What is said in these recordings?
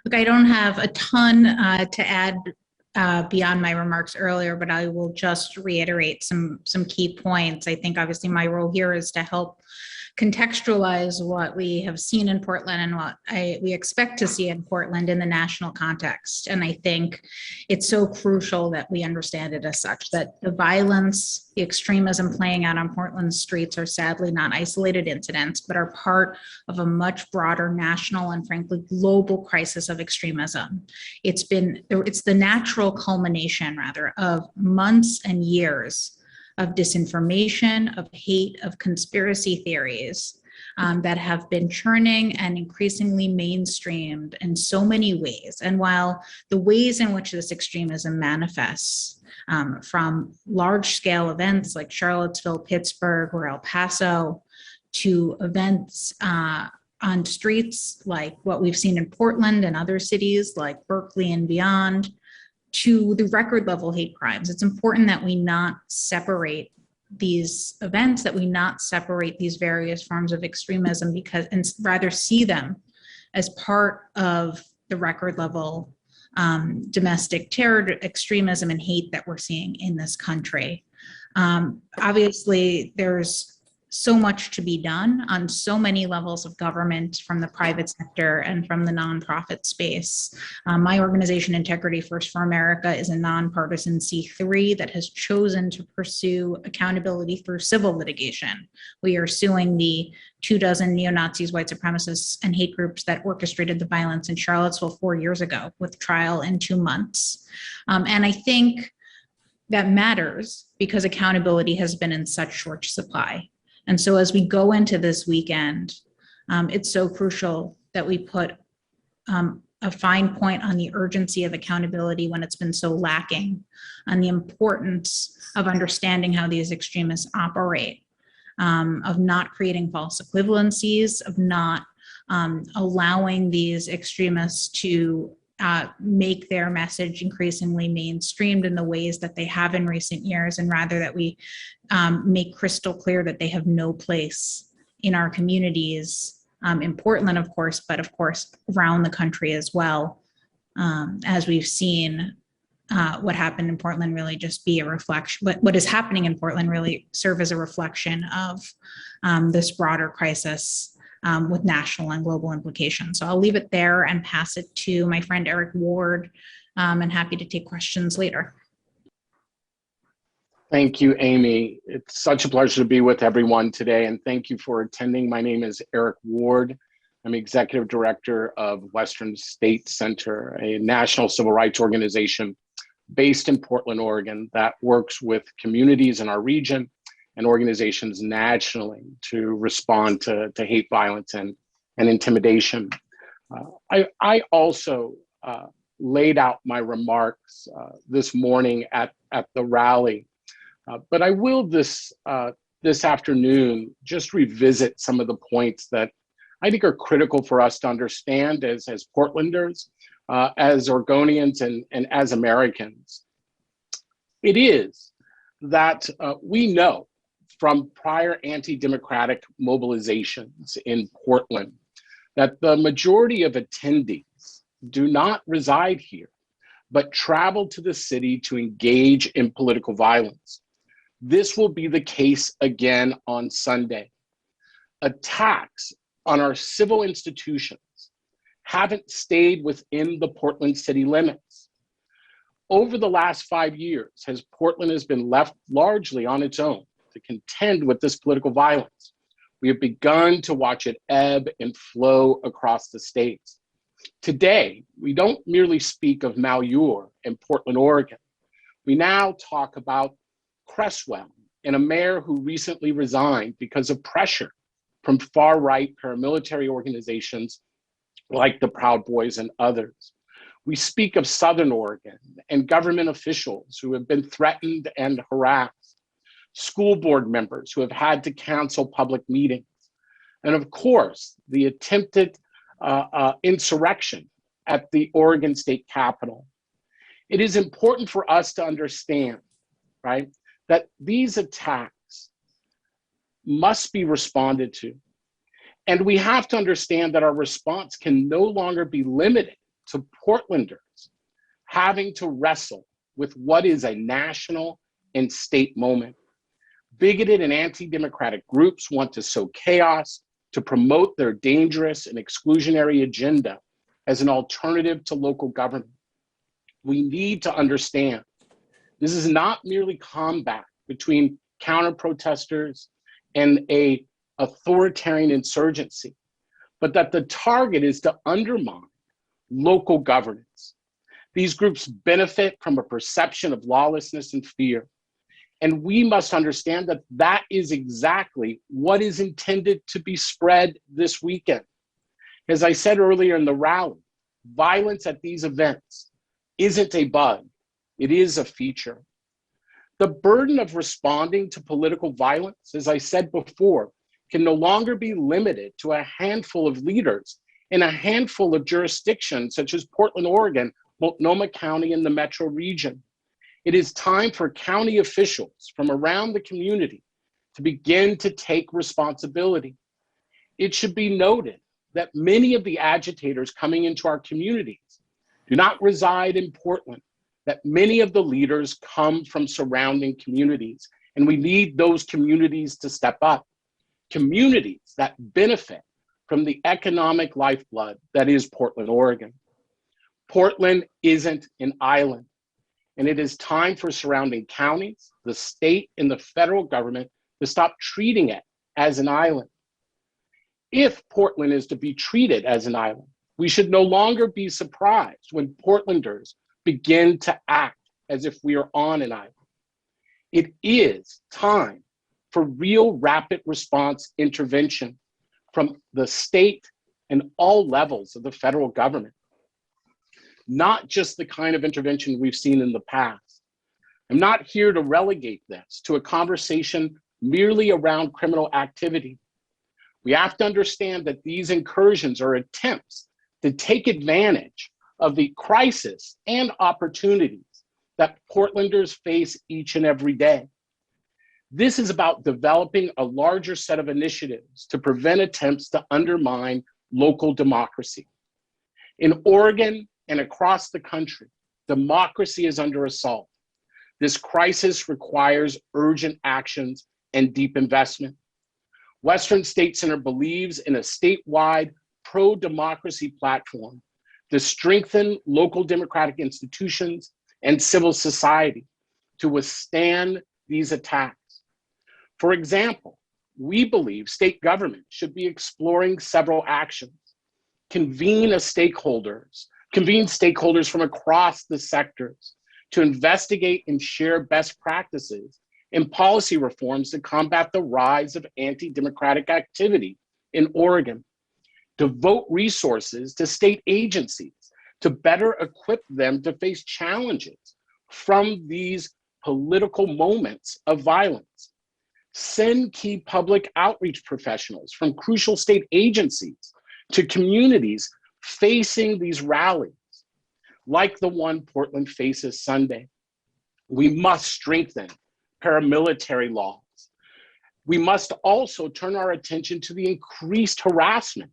Look, I don't have a ton to add beyond my remarks earlier, but I will just reiterate some key points. I think obviously my role here is to help contextualize what we have seen in Portland and what we expect to see in Portland in the national context. And I think it's so crucial that we understand it as such, that the violence, the extremism playing out on Portland's streets are sadly not isolated incidents, but are part of a much broader national and frankly global crisis of extremism. It's the natural culmination rather of months and years of disinformation, of hate, of conspiracy theories that have been churning and increasingly mainstreamed in so many ways. And while the ways in which this extremism manifests, from large-scale events like Charlottesville, Pittsburgh, or El Paso, to events on streets like what we've seen in Portland and other cities like Berkeley and beyond, to the record level hate crimes. It's important that we not separate these events, that we not separate these various forms of extremism, and rather see them as part of the record level domestic terror, extremism, and hate that we're seeing in this country. Obviously, there's so much to be done on so many levels of government, from the private sector and from the nonprofit space. My organization, Integrity First for America, is a nonpartisan C3 that has chosen to pursue accountability through civil litigation. We are suing the 24 neo-Nazis, white supremacists, and hate groups that orchestrated the violence in Charlottesville 4 years ago, with trial in 2 months. And I think that matters because accountability has been in such short supply. And so as we go into this weekend, it's so crucial that we put a fine point on the urgency of accountability when it's been so lacking, on the importance of understanding how these extremists operate, of not creating false equivalencies, of not allowing these extremists to make their message increasingly mainstreamed in the ways that they have in recent years, and rather that we make crystal clear that they have no place in our communities, in Portland, of course, but of course around the country as well. As we've seen what happened in Portland really just be a reflection, what is happening in Portland really serve as a reflection of this broader crisis with national and global implications. So I'll leave it there and pass it to my friend Eric Ward, and happy to take questions later. Thank you, Amy. It's such a pleasure to be with everyone today, and thank you for attending. My name is Eric Ward. I'm Executive Director of Western State Center, a national civil rights organization based in Portland, Oregon, that works with communities in our region and organizations nationally to respond to hate violence and intimidation. I also laid out my remarks this morning at the rally, but I will this afternoon just revisit some of the points that I think are critical for us to understand as Portlanders, as Oregonians, and as Americans. It is that we know from prior anti-democratic mobilizations in Portland that the majority of attendees do not reside here, but travel to the city to engage in political violence. This will be the case again on Sunday. Attacks on our civil institutions haven't stayed within the Portland city limits. Over the last 5 years, as Portland has been left largely on its own to contend with this political violence, we have begun to watch it ebb and flow across the states. Today, we don't merely speak of Malheur in Portland, Oregon. We now talk about Cresswell and a mayor who recently resigned because of pressure from far-right paramilitary organizations like the Proud Boys and others. We speak of Southern Oregon and government officials who have been threatened and harassed, school board members who have had to cancel public meetings, and of course, the attempted insurrection at the Oregon State Capitol. It is important for us to understand, right, that these attacks must be responded to. And we have to understand that our response can no longer be limited to Portlanders having to wrestle with what is a national and state moment. Bigoted and anti-democratic groups want to sow chaos to promote their dangerous and exclusionary agenda as an alternative to local government. We need to understand this is not merely combat between counter-protesters and an authoritarian insurgency, but that the target is to undermine local governance. These groups benefit from a perception of lawlessness and fear. And we must understand that that is exactly what is intended to be spread this weekend. As I said earlier in the rally, violence at these events isn't a bug, it is a feature. The burden of responding to political violence, as I said before, can no longer be limited to a handful of leaders in a handful of jurisdictions such as Portland, Oregon, Multnomah County, and the metro region. It is time for county officials from around the community to begin to take responsibility. It should be noted that many of the agitators coming into our communities do not reside in Portland, that many of the leaders come from surrounding communities, and we need those communities to step up. Communities that benefit from the economic lifeblood that is Portland, Oregon. Portland isn't an island, and it is time for surrounding counties, the state, and the federal government to stop treating it as an island. If Portland is to be treated as an island, we should no longer be surprised when Portlanders begin to act as if we are on an island. It is time for real rapid response intervention from the state and all levels of the federal government. Not just the kind of intervention we've seen in the past. I'm not here to relegate this to a conversation merely around criminal activity. We have to understand that these incursions are attempts to take advantage of the crisis and opportunities that Portlanders face each and every day. This is about developing a larger set of initiatives to prevent attempts to undermine local democracy. In Oregon and across the country, democracy is under assault. This crisis requires urgent actions and deep investment. Western State Center believes in a statewide pro-democracy platform to strengthen local democratic institutions and civil society to withstand these attacks. For example, we believe state government should be exploring several actions, convene stakeholders from across the sectors to investigate and share best practices and policy reforms to combat the rise of anti-democratic activity in Oregon, devote resources to state agencies to better equip them to face challenges from these political moments of violence, send key public outreach professionals from crucial state agencies to communities facing these rallies, like the one Portland faces Sunday. We must strengthen paramilitary laws. We must also turn our attention to the increased harassment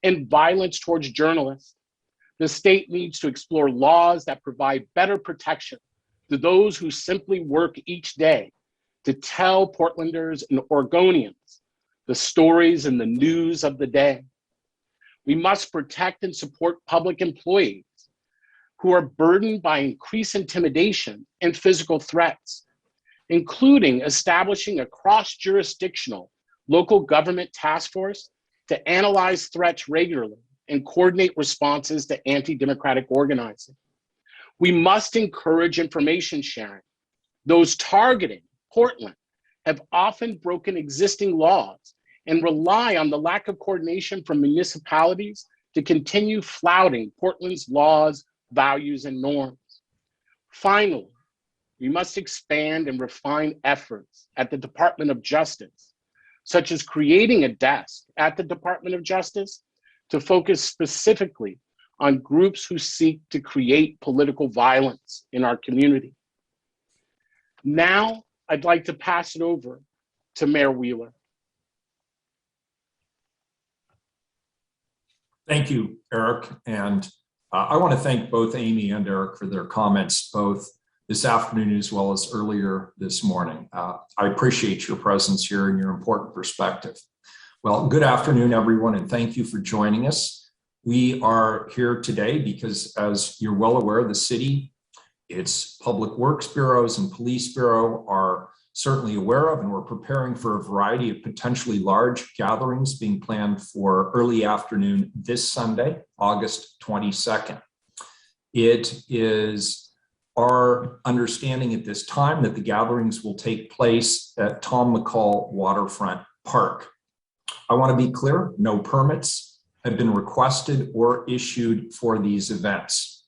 and violence towards journalists. The state needs to explore laws that provide better protection to those who simply work each day to tell Portlanders and Oregonians the stories and the news of the day. We must protect and support public employees who are burdened by increased intimidation and physical threats, including establishing a cross-jurisdictional local government task force to analyze threats regularly and coordinate responses to anti-democratic organizing. We must encourage information sharing. Those targeting Portland have often broken existing laws and rely on the lack of coordination from municipalities to continue flouting Portland's laws, values, and norms. Finally, we must expand and refine efforts at the Department of Justice, such as creating a desk at the Department of Justice to focus specifically on groups who seek to create political violence in our community. Now, I'd like to pass it over to Mayor Wheeler. Thank you, Eric. And I want to thank both Amy and Eric for their comments, both this afternoon as well as earlier this morning. I appreciate your presence here and your important perspective. Well, good afternoon, everyone, and thank you for joining us. We are here today because, as you're well aware, the city, its public works bureaus and police bureau are certainly aware of, and we're preparing for a variety of potentially large gatherings being planned for early afternoon this Sunday, August 22nd. It is our understanding at this time that the gatherings will take place at Tom McCall Waterfront Park. I want to be clear, no permits have been requested or issued for these events.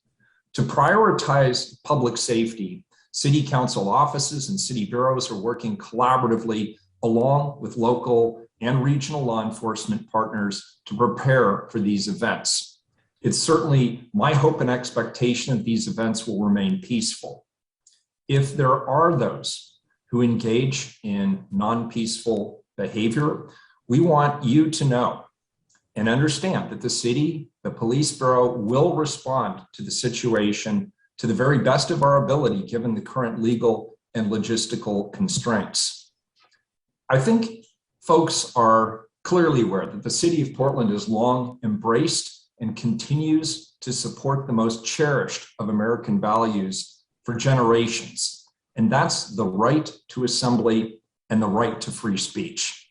To prioritize public safety, City Council offices and city bureaus are working collaboratively along with local and regional law enforcement partners to prepare for these events. It's certainly my hope and expectation that these events will remain peaceful. If there are those who engage in non-peaceful behavior, we want you to know and understand that the city, the police bureau will respond to the situation to the very best of our ability, given the current legal and logistical constraints. I think folks are clearly aware that the city of Portland has long embraced and continues to support the most cherished of American values for generations, and that's the right to assembly and the right to free speech.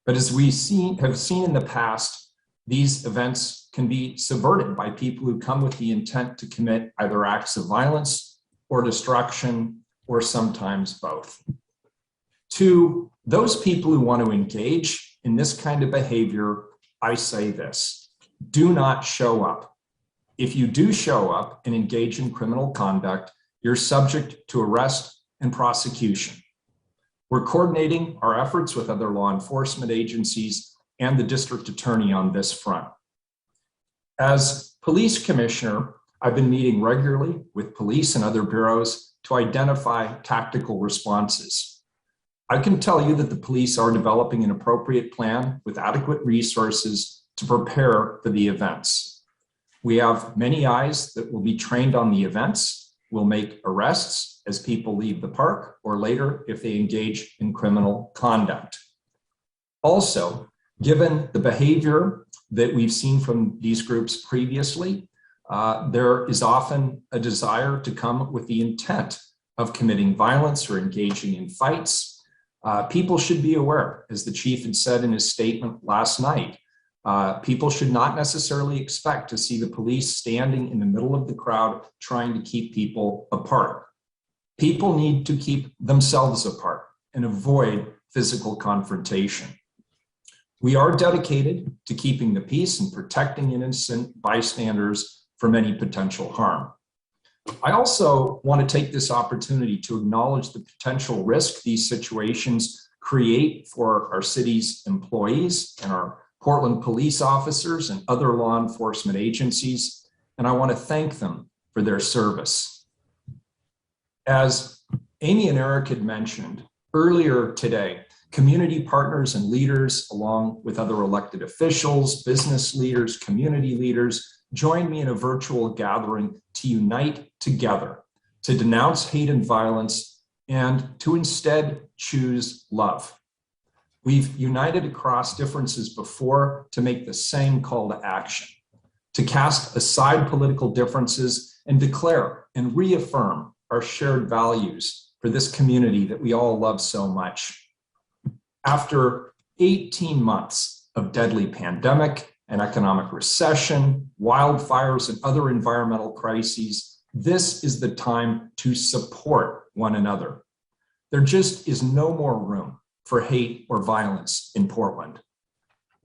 But as we have seen in the past, these events can be subverted by people who come with the intent to commit either acts of violence or destruction, or sometimes both. To those people who want to engage in this kind of behavior, I say this: do not show up. If you do show up and engage in criminal conduct, you're subject to arrest and prosecution. We're coordinating our efforts with other law enforcement agencies and the district attorney on this front. As police commissioner, I've been meeting regularly with police and other bureaus to identify tactical responses. I can tell you that the police are developing an appropriate plan with adequate resources to prepare for the events. We have many eyes that will be trained on the events. We'll make arrests as people leave the park, or later if they engage in criminal conduct. Also, given the behavior that we've seen from these groups previously, there is often a desire to come with the intent of committing violence or engaging in fights. People should be aware, as the chief had said in his statement last night, people should not necessarily expect to see the police standing in the middle of the crowd trying to keep people apart. People need to keep themselves apart and avoid physical confrontation. We are dedicated to keeping the peace and protecting innocent bystanders from any potential harm. I also want to take this opportunity to acknowledge the potential risk these situations create for our city's employees and our Portland police officers and other law enforcement agencies, and I want to thank them for their service. As Amy and Eric had mentioned earlier today, community partners and leaders, along with other elected officials, business leaders, community leaders, joined me in a virtual gathering to unite together, to denounce hate and violence, and to instead choose love. We've united across differences before to make the same call to action, to cast aside political differences and declare and reaffirm our shared values for this community that we all love so much. After 18 months of deadly pandemic and economic recession, wildfires, and other environmental crises, this is the time to support one another. There just is no more room for hate or violence in Portland.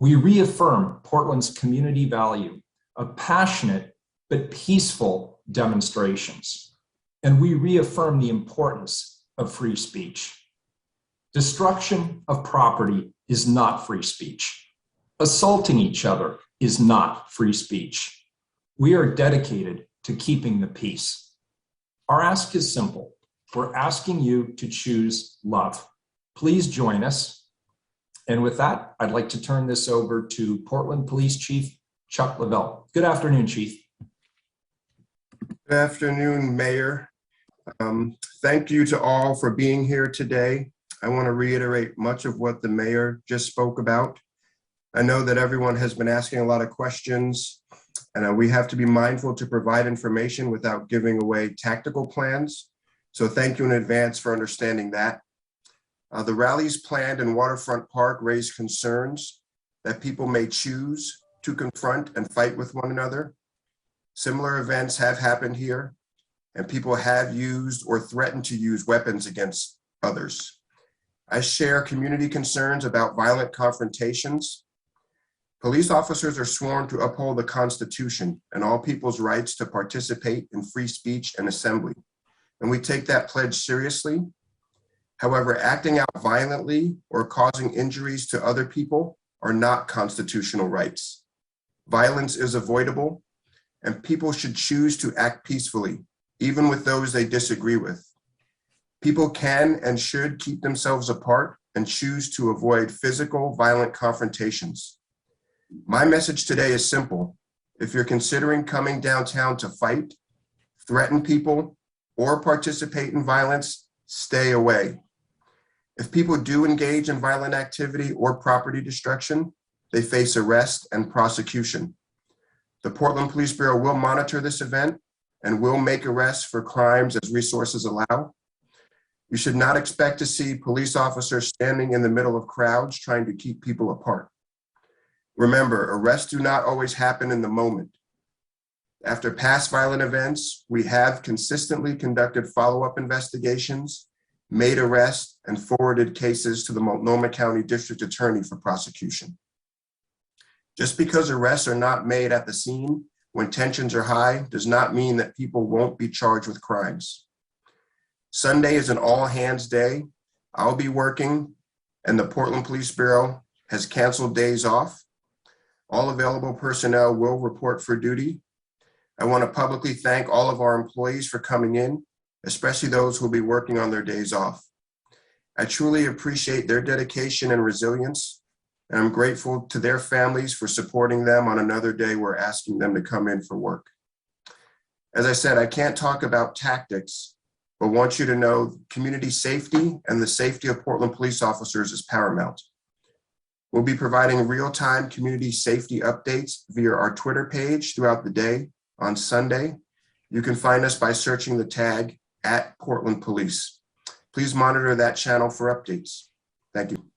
We reaffirm Portland's community value of passionate but peaceful demonstrations, and we reaffirm the importance of free speech. Destruction of property is not free speech. Assaulting each other is not free speech. We are dedicated to keeping the peace. Our ask is simple. We're asking you to choose love. Please join us. And with that, I'd like to turn this over to Portland Police Chief Chuck Lavelle. Good afternoon, Chief. Good afternoon, Mayor. Thank you to all for being here today. I want to reiterate much of what the mayor just spoke about. I know that everyone has been asking a lot of questions, and we have to be mindful to provide information without giving away tactical plans. So thank you in advance for understanding that. The rallies planned in Waterfront Park raise concerns that people may choose to confront and fight with one another. Similar events have happened here, and people have used or threatened to use weapons against others. I share community concerns about violent confrontations. Police officers are sworn to uphold the Constitution and all people's rights to participate in free speech and assembly, and we take that pledge seriously. However, acting out violently or causing injuries to other people are not constitutional rights. Violence is avoidable, and people should choose to act peacefully, even with those they disagree with. People can and should keep themselves apart and choose to avoid physical, violent confrontations. My message today is simple. If you're considering coming downtown to fight, threaten people, or participate in violence, stay away. If people do engage in violent activity or property destruction, they face arrest and prosecution. The Portland Police Bureau will monitor this event and will make arrests for crimes as resources allow. You should not expect to see police officers standing in the middle of crowds trying to keep people apart. Remember, arrests do not always happen in the moment. After past violent events, we have consistently conducted follow-up investigations, made arrests, and forwarded cases to the Multnomah County District Attorney for prosecution. Just because arrests are not made at the scene when tensions are high does not mean that people won't be charged with crimes. Sunday is an all-hands day. I'll be working, and the Portland Police Bureau has canceled days off. All available personnel will report for duty. I want to publicly thank all of our employees for coming in, especially those who will be working on their days off. I truly appreciate their dedication and resilience, and I'm grateful to their families for supporting them on another day we're asking them to come in for work. As I said, I can't talk about tactics, but want you to know community safety and the safety of Portland police officers is paramount. We'll be providing real-time community safety updates via our Twitter page throughout the day. On Sunday, you can find us by searching the tag @Portland Police. Please monitor that channel for updates. Thank you.